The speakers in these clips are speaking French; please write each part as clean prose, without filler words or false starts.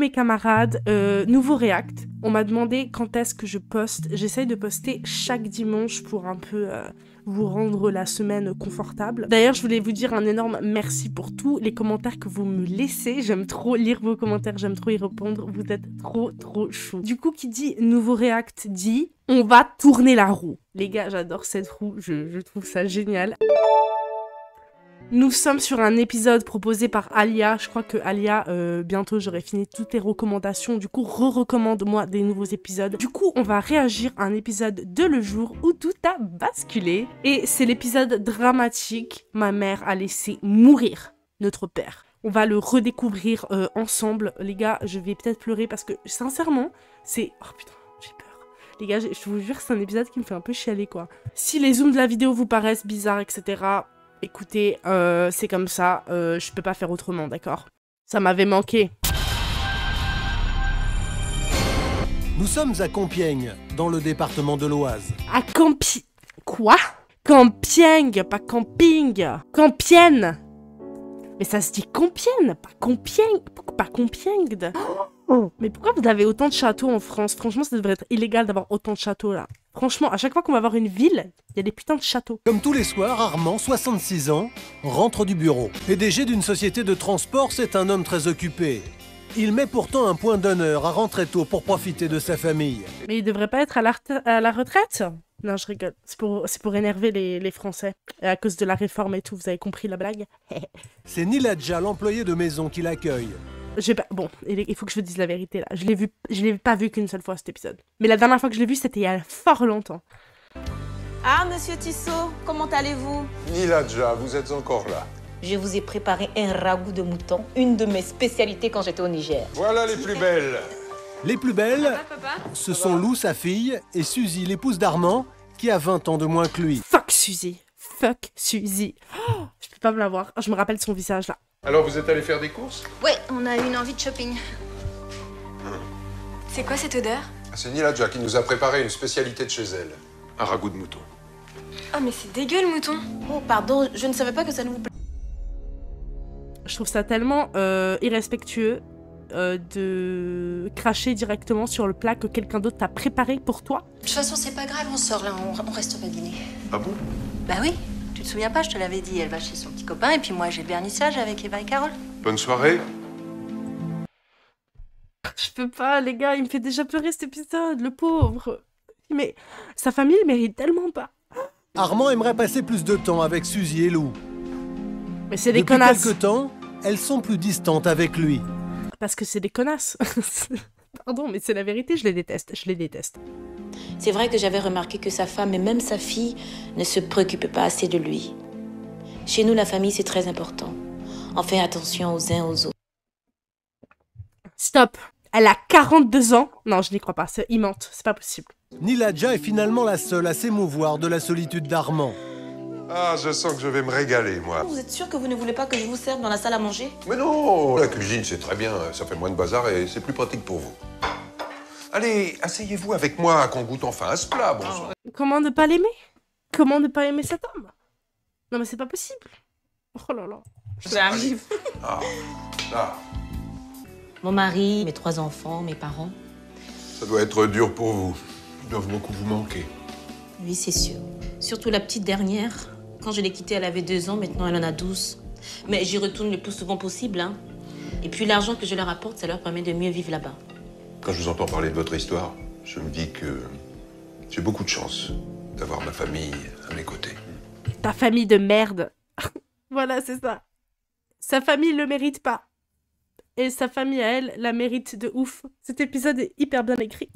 mes camarades. Nouveau React. On m'a demandé quand est-ce que je poste. J'essaye de poster chaque dimanche pour un peu vous rendre la semaine confortable. D'ailleurs, je voulais vous dire un énorme merci pour tous les commentaires que vous me laissez. J'aime trop lire vos commentaires, j'aime trop y répondre. Vous êtes trop chou. Du coup, qui dit Nouveau React dit on va tourner la roue. Les gars, j'adore cette roue, je trouve ça génial. Nous sommes sur un épisode proposé par Alia. Je crois que Alia, bientôt j'aurai fini toutes les recommandations. Du coup, recommande-moi des nouveaux épisodes. Du coup, on va réagir à un épisode de Le Jour où tout a basculé. Et c'est l'épisode dramatique. Ma mère a laissé mourir notre père. On va le redécouvrir ensemble. Les gars, je vais peut-être pleurer parce que, sincèrement, c'est... Oh putain, j'ai peur. Les gars, je vous jure, c'est un épisode qui me fait un peu chialer, quoi. Si les zooms de la vidéo vous paraissent bizarres, etc., écoutez, c'est comme ça, je peux pas faire autrement, d'accord? Ça m'avait manqué. Nous sommes à Compiègne, dans le département de l'Oise. À Quoi? Compiègne, pas camping. Compiègne. Mais ça se dit Compiègne, pas Compiègne. Pourquoi pas Compiègne? Mais pourquoi vous avez autant de châteaux en France? Franchement, ça devrait être illégal d'avoir autant de châteaux, là. Franchement, à chaque fois qu'on va voir une ville, il y a des putains de châteaux. Comme tous les soirs, Armand, 66 ans, rentre du bureau. PDG d'une société de transport, c'est un homme très occupé. Il met pourtant un point d'honneur à rentrer tôt pour profiter de sa famille. Mais il devrait pas être à la retraite? Non, je rigole. C'est pour énerver les Français. Et à cause de la réforme et tout, vous avez compris la blague? C'est Niladja, l'employé de maison, qui l'accueille. Bon, il faut que je vous dise la vérité là. Je l'ai pas vu qu'une seule fois cet épisode. Mais la dernière fois que je l'ai vu, c'était il y a fort longtemps. Ah, monsieur Tissot, comment allez-vous? Niladja, vous êtes encore là. Je vous ai préparé un ragoût de mouton, une de mes spécialités quand j'étais au Niger. Voilà les plus belles. Les plus belles, ce sont Lou, sa fille, et Suzy, l'épouse d'Armand, qui a 20 ans de moins que lui. Fuck Suzy. Fuck Suzy. Oh, je peux pas me la voir. Je me rappelle son visage là. Alors vous êtes allé faire des courses? Ouais, on a eu une envie de shopping. C'est quoi cette odeur? C'est Niladja qui nous a préparé une spécialité de chez elle. Un ragoût de mouton. Oh mais c'est dégueu le mouton. Oh, pardon, je ne savais pas que ça ne vous plaît. Je trouve ça tellement irrespectueux de cracher directement sur le plat que quelqu'un d'autre t'a préparé pour toi. De toute façon, c'est pas grave, on sort là, on reste pas dîner. Ah bon? Bah oui, tu te souviens pas, je te l'avais dit, elle va chez son petit copain et puis moi j'ai le vernissage avec Eva et Carole. Bonne soirée. Je peux pas, les gars, il me fait déjà pleurer cet épisode, le pauvre. Mais sa famille le mérite tellement pas. Armand aimerait passer plus de temps avec Suzy et Lou. Mais c'est des Depuis connasses. quelque temps, elles sont plus distantes avec lui. Parce que c'est des connasses. Pardon, mais c'est la vérité, je les déteste, je les déteste. C'est vrai que j'avais remarqué que sa femme et même sa fille ne se préoccupaient pas assez de lui. Chez nous, la famille, c'est très important. On fait attention aux uns aux autres. Stop. Elle a 42 ans. Non, je n'y crois pas, il mente, c'est pas possible. Niladja est finalement la seule à s'émouvoir de la solitude d'Armand. Ah, je sens que je vais me régaler, moi. Vous êtes sûr que vous ne voulez pas que je vous serve dans la salle à manger? Mais non, la cuisine, c'est très bien. Ça fait moins de bazar et c'est plus pratique pour vous. Allez, asseyez-vous avec moi, qu'on goûte enfin à ce plat, bon sang. Comment ne pas l'aimer? Comment ne pas aimer cet homme? Non mais c'est pas possible. Oh là là. Ça arrive. Ah, là, Mon mari, mes 3 enfants, mes parents. ça doit être dur pour vous. Ils doivent beaucoup vous manquer. Oui, c'est sûr. Surtout la petite dernière. Quand je l'ai quittée, elle avait 2 ans. Maintenant, elle en a 12. Mais j'y retourne le plus souvent possible, hein. Et puis l'argent que je leur apporte, ça leur permet de mieux vivre là-bas. Quand je vous entends parler de votre histoire, je me dis que j'ai beaucoup de chance d'avoir ma famille à mes côtés. Ta famille de merde. Voilà, c'est ça. Sa famille le mérite pas. Et sa famille à elle la mérite de ouf. Cet épisode est hyper bien écrit.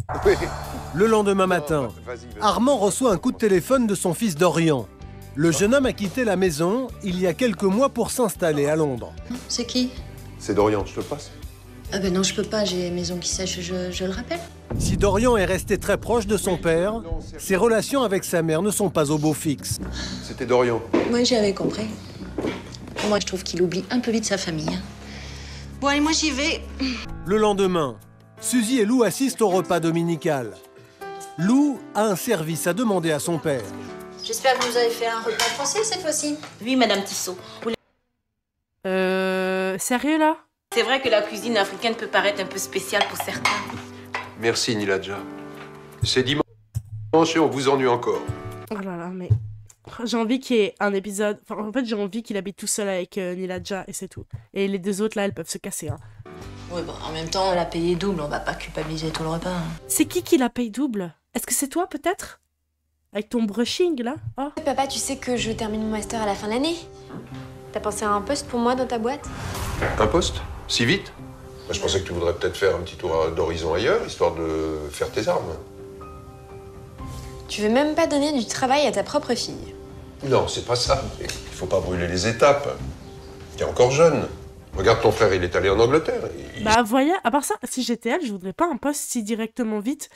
Le lendemain matin, Vas-y. Armand reçoit un coup de téléphone de son fils Dorian. Le jeune homme a quitté la maison il y a quelques mois pour s'installer à Londres. C'est qui? C'est Dorian, je te le passe. Ah ben non, je peux pas, j'ai maison qui sèche, je le rappelle. Si Dorian est resté très proche de son père, ses relations avec sa mère ne sont pas au beau fixe. C'était Dorian. Moi j'avais compris. Moi je trouve qu'il oublie un peu vite sa famille. Hein. Bon allez, moi j'y vais. Le lendemain, Suzy et Lou assistent au repas dominical. Lou a un service à demander à son père. J'espère que vous avez fait un repas français cette fois-ci. Oui, Madame Tissot. Sérieux là? C'est vrai que la cuisine africaine peut paraître un peu spéciale pour certains. Merci, Niladja. C'est dimanche et on vous ennuie encore. Oh là là, mais j'ai envie qu'il y ait un épisode... Enfin, en fait, j'ai envie qu'il habite tout seul avec Niladja et c'est tout. Et les deux autres, là, elles peuvent se casser. Hein. Ouais, bon, en même temps, on l'a payé double, on va pas culpabiliser tout le repas. Hein. C'est qui la paye double? Est-ce que c'est toi, peut-être? Avec ton brushing, là? Oh. Papa, tu sais que je termine mon master à la fin de l'année. T'as pensé à un poste pour moi dans ta boîte? Un poste? Si vite? Moi, je pensais que tu voudrais peut-être faire un petit tour d'horizon ailleurs, histoire de faire tes armes. Tu veux même pas donner du travail à ta propre fille? Non, c'est pas ça. Il faut pas brûler les étapes. T'es encore jeune. Regarde, ton frère, il est allé en Angleterre. Bah, voyez, à part ça, si j'étais elle, je voudrais pas un poste si directement vite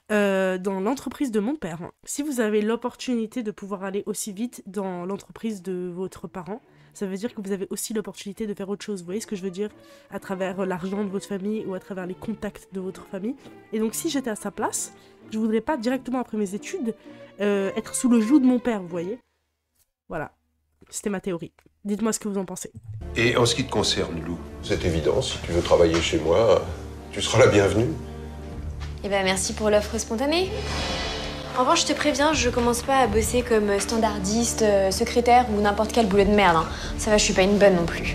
dans l'entreprise de mon père. Hein. Si vous avez l'opportunité de pouvoir aller aussi vite dans l'entreprise de votre parent, ça veut dire que vous avez aussi l'opportunité de faire autre chose. Vous voyez ce que je veux dire? À travers l'argent de votre famille ou à travers les contacts de votre famille. Et donc, si j'étais à sa place, je voudrais pas directement après mes études être sous le joug de mon père, vous voyez? Voilà. C'était ma théorie. Dites-moi ce que vous en pensez. Et en ce qui te concerne, Lou, c'est évident, si tu veux travailler chez moi, tu seras la bienvenue. Eh ben merci pour l'offre spontanée. En revanche, je te préviens, je commence pas à bosser comme standardiste, secrétaire ou n'importe quel boulot de merde. Hein. Ça va, je suis pas une bonne non plus.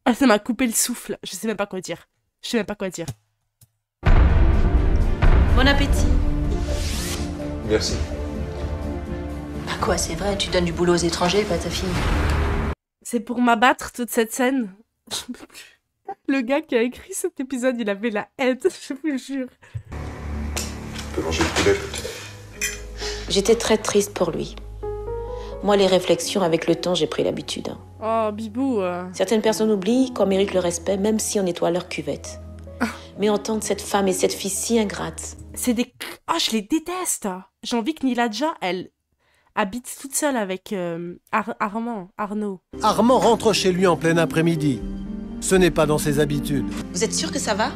Ah, ça m'a coupé le souffle. Je sais même pas quoi dire. Je sais même pas quoi dire. Bon appétit. Merci. Bah quoi, c'est vrai, tu donnes du boulot aux étrangers, pas à ta fille. C'est pour m'abattre toute cette scène. Je peux plus. Le gars qui a écrit cet épisode, il avait la haine, je vous le jure. Tu peux manger le poulet, peut-être. J'étais très triste pour lui. Moi, les réflexions, avec le temps, j'ai pris l'habitude. Oh, Bibou. Certaines personnes oublient qu'on mérite le respect, même si on nettoie leur cuvette. Mais entendre cette femme et cette fille si ingrates. C'est des... Oh, je les déteste. J'ai envie que Niladja, elle habite toute seule avec Arnaud. Armand rentre chez lui en plein après-midi. Ce n'est pas dans ses habitudes. Vous êtes sûr que ça va?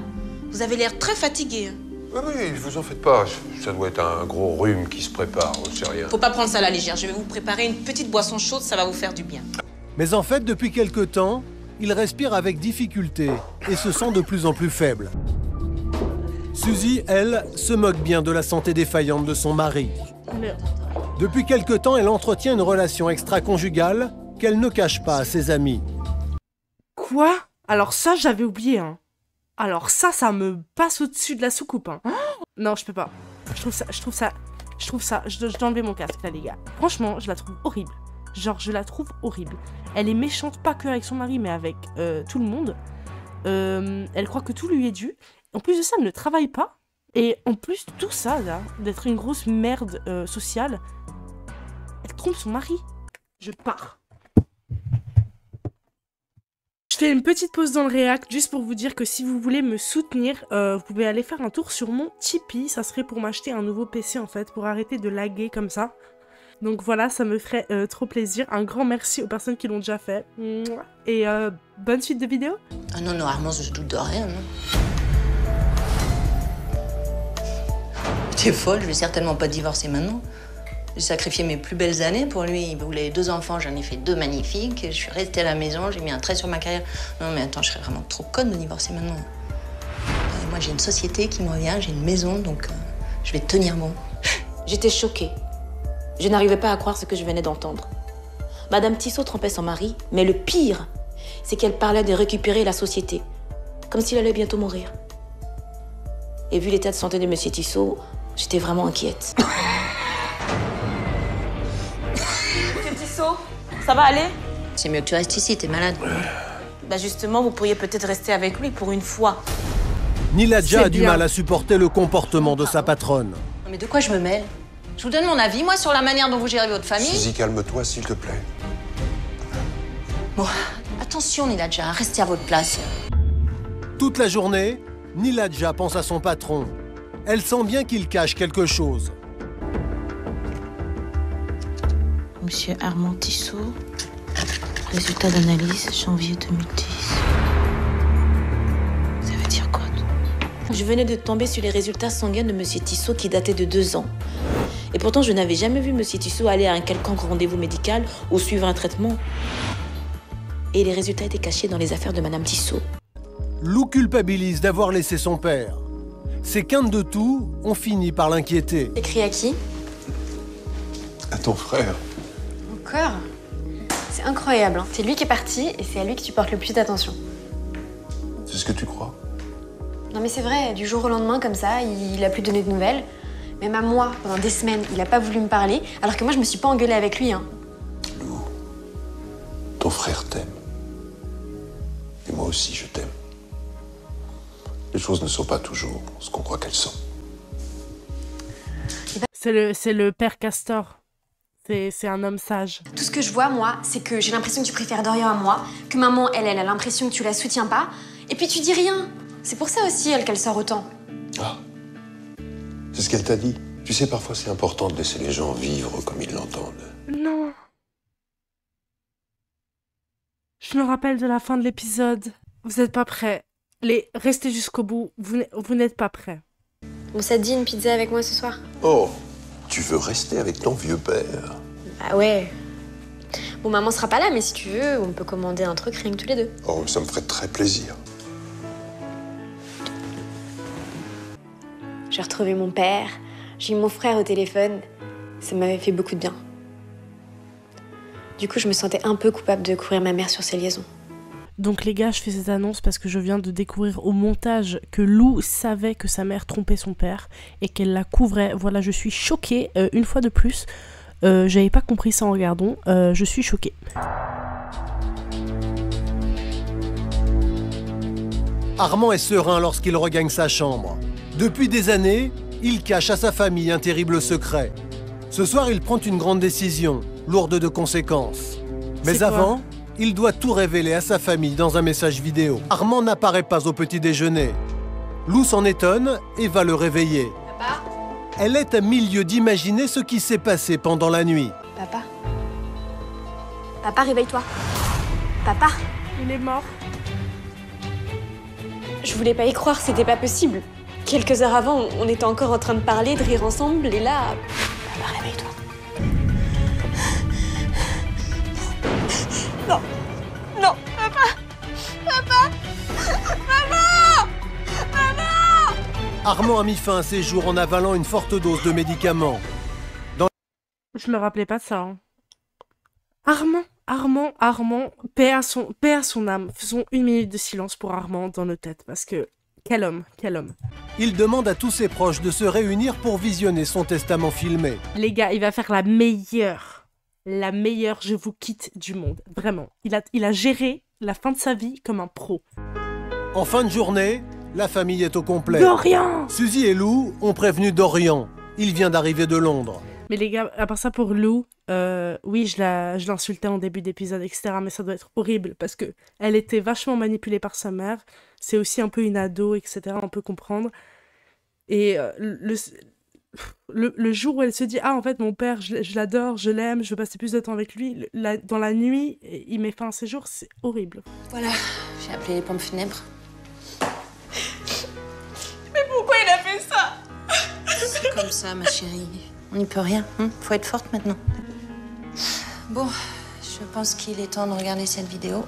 Vous avez l'air très fatigué. Oui, vous en faites pas. Ça doit être un gros rhume qui se prépare, c'est rien. Faut pas prendre ça à la légère. Je vais vous préparer une petite boisson chaude, ça va vous faire du bien. Mais en fait, depuis quelque temps, il respire avec difficulté et se sent de plus en plus faible. Suzy, elle, se moque bien de la santé défaillante de son mari. Merde. Depuis quelque temps, elle entretient une relation extra-conjugale qu'elle ne cache pas à ses amis. Quoi? Alors ça, j'avais oublié, hein. Alors ça me passe au-dessus de la soucoupe, hein. Non, je peux pas. Je dois enlever mon casque, là, les gars. Franchement, je la trouve horrible. Genre, je la trouve horrible. Elle est méchante, pas que avec son mari, mais avec tout le monde. Elle croit que tout lui est dû. En plus de ça, elle ne travaille pas. Et en plus de tout ça, là, d'être une grosse merde sociale, elle trompe son mari. Je pars. Je fais une petite pause dans le réact juste pour vous dire que si vous voulez me soutenir, vous pouvez aller faire un tour sur mon Tipeee. Ça serait pour m'acheter un nouveau PC en fait, pour arrêter de laguer comme ça. Donc voilà, ça me ferait trop plaisir. Un grand merci aux personnes qui l'ont déjà fait. Et bonne suite de vidéo. Ah non, Armand, je doute de rien, non. T'es folle, je vais certainement pas divorcer maintenant. J'ai sacrifié mes plus belles années pour lui. Il voulait 2 enfants, j'en ai fait 2 magnifiques. Je suis restée à la maison, j'ai mis un trait sur ma carrière. Non mais attends, je serais vraiment trop conne de divorcer maintenant. Moi j'ai une société qui me revient, j'ai une maison, donc je vais tenir bon. J'étais choquée. Je n'arrivais pas à croire ce que je venais d'entendre. Madame Tissot trompait son mari, mais le pire, c'est qu'elle parlait de récupérer la société, comme s'il allait bientôt mourir. Et vu l'état de santé de Monsieur Tissot, j'étais vraiment inquiète. Monsieur Tissot, ça va aller? C'est mieux que tu restes ici, t'es malade. Bah justement, vous pourriez peut-être rester avec lui pour une fois. Niladja a du mal à supporter le comportement de sa patronne. Non mais de quoi je me mêle? Je vous donne mon avis, moi, sur la manière dont vous gérez votre famille. Suzy, calme-toi, s'il te plaît. Bon, attention, Niladja, restez à votre place. Toute la journée, Niladja pense à son patron. Elle sent bien qu'il cache quelque chose. Monsieur Armand Tissot, résultat d'analyse, janvier 2010. Ça veut dire quoi? Je venais de tomber sur les résultats sanguins de Monsieur Tissot qui dataient de 2 ans. Et pourtant, je n'avais jamais vu Monsieur Tissot aller à un quelconque rendez-vous médical ou suivre un traitement. Et les résultats étaient cachés dans les affaires de Madame Tissot. Lou culpabilise d'avoir laissé son père. Ces quintes de tout ont fini par l'inquiéter. Écrit à qui? À ton frère. Encore? C'est incroyable, hein. C'est lui qui est parti et c'est à lui que tu portes le plus d'attention. C'est ce que tu crois? Non mais c'est vrai, du jour au lendemain comme ça, il a plus donné de nouvelles. Même à moi, pendant des semaines, il a pas voulu me parler, alors que moi je me suis pas engueulée avec lui, hein. Lou, ton frère t'aime. Et moi aussi, je t'aime. Les choses ne sont pas toujours ce qu'on croit qu'elles sont. C'est le père Castor. C'est un homme sage. Tout ce que je vois, moi, c'est que j'ai l'impression que tu préfères Dorian à moi, que maman, elle a l'impression que tu la soutiens pas, et puis tu dis rien. C'est pour ça aussi, elle, qu'elle sort autant. Ah, c'est ce qu'elle t'a dit. Tu sais, parfois, c'est important de laisser les gens vivre comme ils l'entendent. Non. Je me rappelle de la fin de l'épisode. Vous n'êtes pas prêts. Restez jusqu'au bout. Vous n'êtes pas prêts. On s'est dit une pizza avec moi ce soir? Oh, tu veux rester avec ton vieux père? Bah ouais. Bon, maman sera pas là, mais si tu veux, on peut commander un truc rien que tous les deux. Oh, ça me ferait très plaisir. J'ai retrouvé mon père, j'ai eu mon frère au téléphone. Ça m'avait fait beaucoup de bien. Du coup, je me sentais un peu coupable de courir ma mère sur ses liaisons. Donc les gars, je fais cette annonce parce que je viens de découvrir au montage que Lou savait que sa mère trompait son père et qu'elle la couvrait. Voilà, je suis choquée, une fois de plus. J'avais pas compris ça en regardant, je suis choquée. Armand est serein lorsqu'il regagne sa chambre. Depuis des années, il cache à sa famille un terrible secret. Ce soir, il prend une grande décision, lourde de conséquences. Mais C'est quoi ? avant, il doit tout révéler à sa famille dans un message vidéo. Armand n'apparaît pas au petit déjeuner. Lou s'en étonne et va le réveiller. Papa? Elle est à milieu d'imaginer ce qui s'est passé pendant la nuit. Papa? Papa, réveille-toi. Papa? Il est mort. Je voulais pas y croire, c'était pas possible. Quelques heures avant, on était encore en train de parler, de rire ensemble, et là... Papa, réveille-toi. Non. Non, papa. Armand a mis fin à ses jours en avalant une forte dose de médicaments. Je me rappelais pas de ça. Hein. Armand, paix à son âme. Faisons 1 minute de silence pour Armand dans nos têtes, parce que... Quel homme. Il demande à tous ses proches de se réunir pour visionner son testament filmé. Les gars, il va faire la meilleure je vous quitte du monde. Vraiment. Il a géré la fin de sa vie comme un pro. En fin de journée, la famille est au complet. Dorian! Suzy et Lou ont prévenu Dorian. Il vient d'arriver de Londres. Mais les gars, à part ça pour Lou, oui, je l'insultais en début d'épisode, etc. Mais ça doit être horrible parce que elle était vachement manipulée par sa mère. C'est aussi un peu une ado, etc. On peut comprendre. Et le jour où elle se dit « Ah, en fait, mon père, je l'adore, je l'aime, je veux passer plus de temps avec lui. » Dans la nuit, il met fin à ses jours, c'est horrible. Voilà, j'ai appelé les pompes funèbres. Mais pourquoi il a fait ça? C'est comme ça, ma chérie. On n'y peut rien, hein. Faut être forte maintenant. Bon, je pense qu'il est temps de regarder cette vidéo.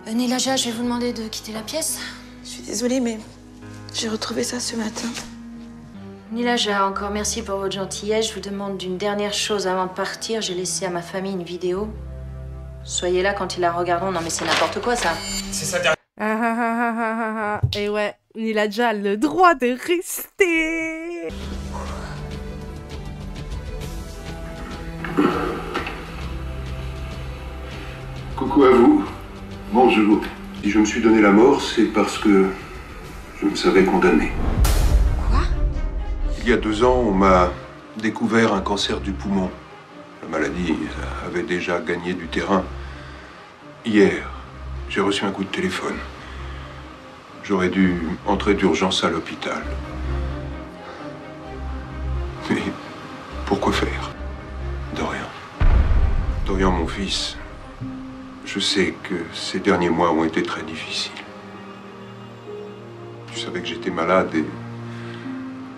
Nilaja, je vais vous demander de quitter la pièce. Je suis désolée, mais j'ai retrouvé ça ce matin. Nilaja, encore merci pour votre gentillesse. Je vous demande une dernière chose avant de partir. J'ai laissé à ma famille une vidéo. Soyez là quand ils la regarderont. Non mais c'est n'importe quoi, ça. C'est sa dernière. Et ouais, il a déjà le droit de rester. Coucou à vous. Bonjour. Si je me suis donné la mort, c'est parce que je me savais condamné. Quoi? Il y a 2 ans, on m'a découvert un cancer du poumon. La maladie avait déjà gagné du terrain. Hier, j'ai reçu un coup de téléphone. J'aurais dû entrer d'urgence à l'hôpital. Mais pourquoi faire? Dorian. Dorian, mon fils. Je sais que ces derniers mois ont été très difficiles. Tu savais que j'étais malade et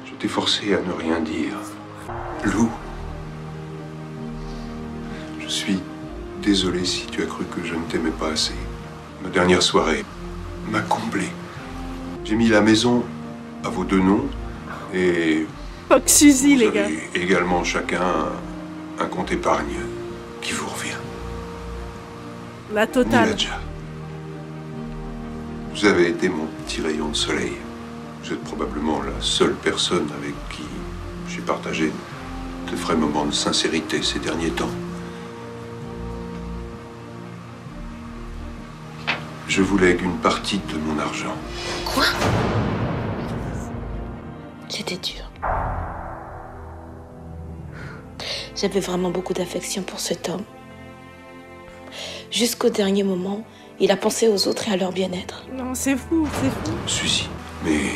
j'étais forcé à ne rien dire. Lou, je suis désolé si tu as cru que je ne t'aimais pas assez. Ma dernière soirée m'a comblé. J'ai mis la maison à vos deux noms et... Fuck Suzy, les vous gars. avez également chacun un compte épargne qui vous revient. La totale. Niladja, vous avez été mon petit rayon de soleil. Vous êtes probablement la seule personne avec qui j'ai partagé de vrais moments de sincérité ces derniers temps. Je vous lègue une partie de mon argent. Quoi? C'était dur. J'avais vraiment beaucoup d'affection pour cet homme. Jusqu'au dernier moment, il a pensé aux autres et à leur bien-être. Non, c'est fou, c'est fou. Suzy, mais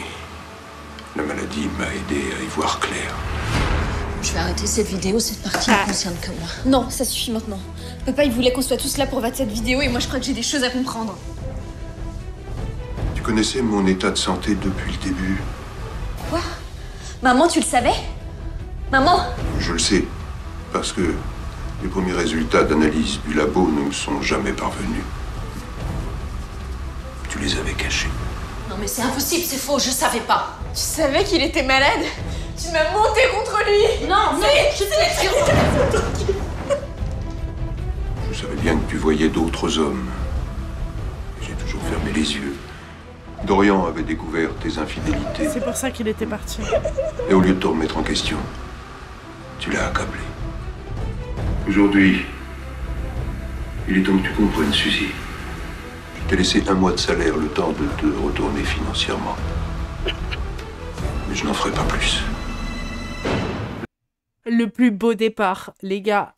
la maladie m'a aidé à y voir clair. Je vais arrêter cette vidéo, cette partie ne concerne que moi. Non, ça suffit maintenant. Papa, il voulait qu'on soit tous là pour voir cette vidéo et moi je crois que j'ai des choses à comprendre. Tu connaissais mon état de santé depuis le début. Quoi? Maman, tu le savais? Maman? Je le sais, parce que les premiers résultats d'analyse du labo ne me sont jamais parvenus. Tu les avais cachés. Non mais c'est impossible, c'est faux, je savais pas. Tu savais qu'il était malade? Tu m'as monté contre lui? Non, mais je sais Je savais bien que tu voyais d'autres hommes. J'ai toujours fermé les yeux. Dorian avait découvert tes infidélités. C'est pour ça qu'il était parti. Et au lieu de te remettre en question, tu l'as accablé. Aujourd'hui, il est temps que tu comprennes, Suzy. Je t'ai laissé 1 mois de salaire, le temps de te retourner financièrement. Mais je n'en ferai pas plus. Le plus beau départ, les gars.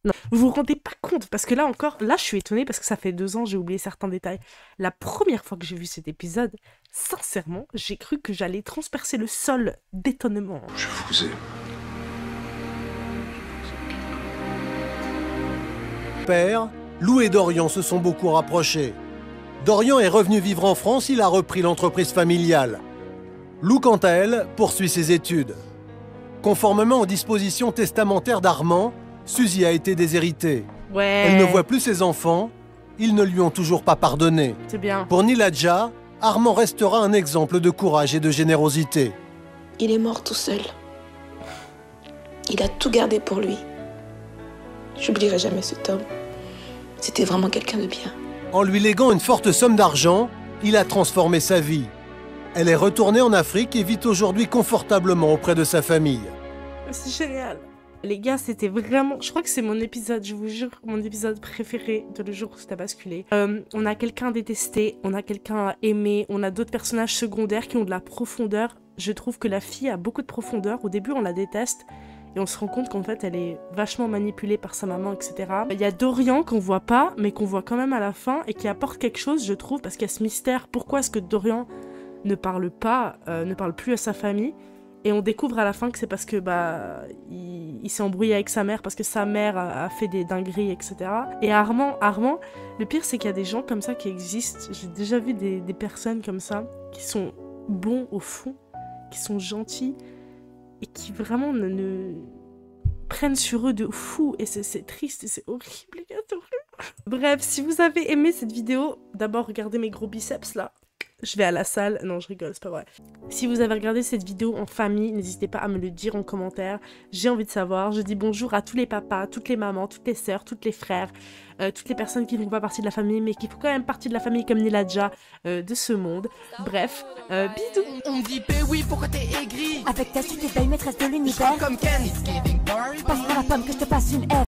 Non. Vous vous rendez pas compte, parce que là encore, là je suis étonnée parce que ça fait 2 ans, j'ai oublié certains détails. La première fois que j'ai vu cet épisode, sincèrement, j'ai cru que j'allais transpercer le sol d'étonnement. Je vous aime. Père, Lou et Dorian se sont beaucoup rapprochés. Dorian est revenu vivre en France, il a repris l'entreprise familiale. Lou, quant à elle, poursuit ses études. Conformément aux dispositions testamentaires d'Armand, Suzy a été déshéritée. Ouais. Elle ne voit plus ses enfants, ils ne lui ont toujours pas pardonné. C'est bien. Pour Niladja, Armand restera un exemple de courage et de générosité. Il est mort tout seul. Il a tout gardé pour lui. J'oublierai jamais cet homme. C'était vraiment quelqu'un de bien. En lui léguant une forte somme d'argent, il a transformé sa vie. Elle est retournée en Afrique et vit aujourd'hui confortablement auprès de sa famille. C'est génial. Les gars, c'était vraiment... Je crois que c'est mon épisode, je vous jure, mon épisode préféré de Le jour où ça a basculé. On a quelqu'un à détester, on a quelqu'un à aimer, on a d'autres personnages secondaires qui ont de la profondeur. Je trouve que la fille a beaucoup de profondeur. Au début, on la déteste. Et on se rend compte qu'en fait, elle est vachement manipulée par sa maman, etc. Il y a Dorian qu'on voit pas, mais qu'on voit quand même à la fin, et qui apporte quelque chose, je trouve, parce qu'il y a ce mystère. Pourquoi est-ce que Dorian ne parle plus à sa famille? Et on découvre à la fin que c'est parce que il s'est embrouillé avec sa mère, parce que sa mère a fait des dingueries, etc. Et Armand, le pire c'est qu'il y a des gens comme ça qui existent. J'ai déjà vu des personnes comme ça, qui sont bons au fond, qui sont gentils, et qui vraiment ne prennent sur eux de fou. Et c'est triste, et c'est horrible, les gars, c'est horrible. Bref, si vous avez aimé cette vidéo, d'abord regardez mes gros biceps là. Je vais à la salle. Non, je rigole, c'est pas vrai. Si vous avez regardé cette vidéo en famille, n'hésitez pas à me le dire en commentaire. J'ai envie de savoir. Je dis bonjour à tous les papas, toutes les mamans, toutes les sœurs, tous les frères, toutes les personnes qui ne font pas partie de la famille, mais qui font quand même partie de la famille comme Niladja de ce monde. Bref, bisous. On me dit, oui, pourquoi t'es aigri? Avec ta suite et belle maîtresse de l'univers. Comme Ken. Passe-moi la pomme que je te passe une F.